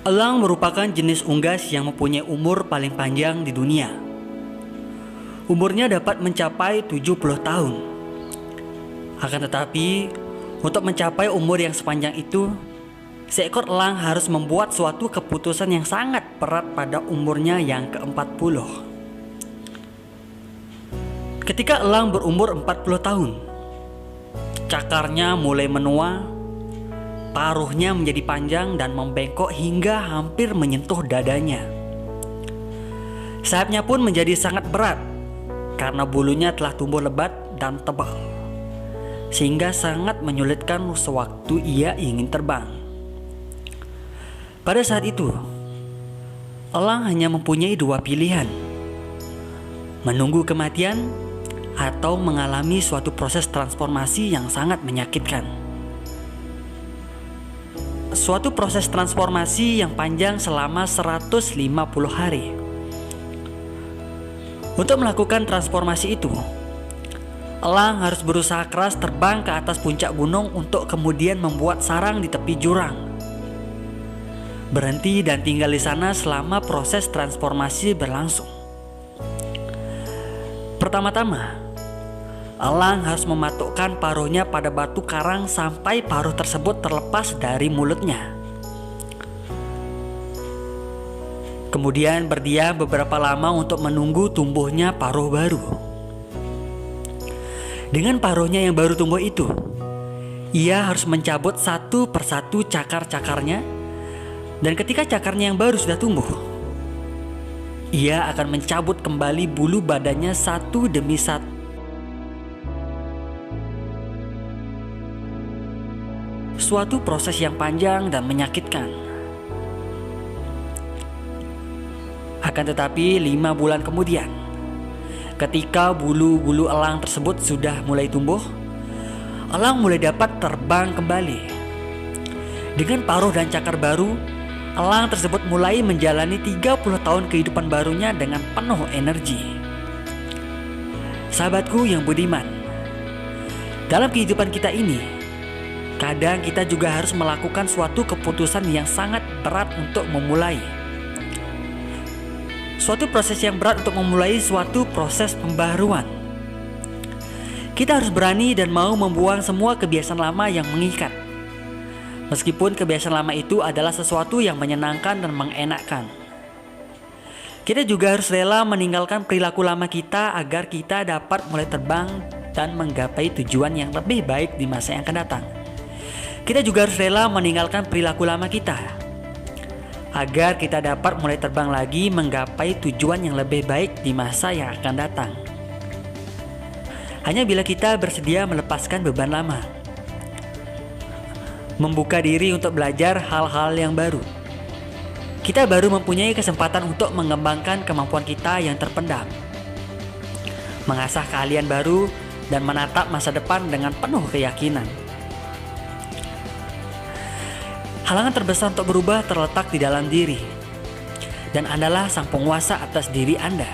Elang merupakan jenis unggas yang mempunyai umur paling panjang di dunia. Umurnya dapat mencapai 70 tahun. Akan tetapi, untuk mencapai umur yang sepanjang itu, seekor elang harus membuat suatu keputusan yang sangat berat pada umurnya yang ke-40. Ketika elang berumur 40 tahun, cakarnya mulai menua, paruhnya menjadi panjang dan membengkok hingga hampir menyentuh dadanya. Sayapnya pun menjadi sangat berat karena bulunya telah tumbuh lebat dan tebal, sehingga sangat menyulitkan sewaktu ia ingin terbang. Pada saat itu, elang hanya mempunyai dua pilihan: menunggu kematian atau mengalami suatu proses transformasi yang sangat menyakitkan. Suatu proses transformasi yang panjang selama 150 hari. Untuk melakukan transformasi itu, elang harus berusaha keras terbang ke atas puncak gunung untuk kemudian membuat sarang di tepi jurang. Berhenti dan tinggal di sana selama proses transformasi berlangsung. Pertama-tama, elang harus mematukkan paruhnya pada batu karang sampai paruh tersebut terlepas dari mulutnya. Kemudian berdiam beberapa lama untuk menunggu tumbuhnya paruh baru. Dengan paruhnya yang baru tumbuh itu, ia harus mencabut satu persatu cakar-cakarnya, dan ketika cakarnya yang baru sudah tumbuh, ia akan mencabut kembali bulu badannya satu demi satu. Suatu proses yang panjang dan menyakitkan. Akan tetapi 5 bulan kemudian, ketika bulu-bulu elang tersebut sudah mulai tumbuh, elang mulai dapat terbang kembali. Dengan paruh dan cakar baru, elang tersebut mulai menjalani 30 tahun kehidupan barunya dengan penuh energi. Sahabatku yang budiman, dalam kehidupan kita ini, kadang kita juga harus melakukan suatu keputusan yang sangat berat untuk memulai. Suatu proses yang berat untuk memulai suatu proses pembaharuan. Kita harus berani dan mau membuang semua kebiasaan lama yang mengikat. Meskipun kebiasaan lama itu adalah sesuatu yang menyenangkan dan mengenakkan. Kita juga harus rela meninggalkan perilaku lama kita agar kita dapat mulai terbang dan menggapai tujuan yang lebih baik di masa yang akan datang. Kita juga harus rela meninggalkan perilaku lama kita agar kita dapat mulai terbang lagi menggapai tujuan yang lebih baik di masa yang akan datang. Hanya bila kita bersedia melepaskan beban lama, membuka diri untuk belajar hal-hal yang baru, kita baru mempunyai kesempatan untuk mengembangkan kemampuan kita yang terpendam, mengasah keahlian baru, dan menatap masa depan dengan penuh keyakinan. Halangan terbesar untuk berubah terletak di dalam diri, dan Andalah sang penguasa atas diri Anda.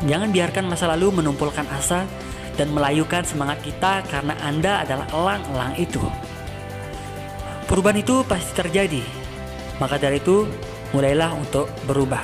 Jangan biarkan masa lalu menumpulkan asa dan melayukan semangat kita karena Anda adalah elang-elang itu. Perubahan itu pasti terjadi, maka dari itu mulailah untuk berubah.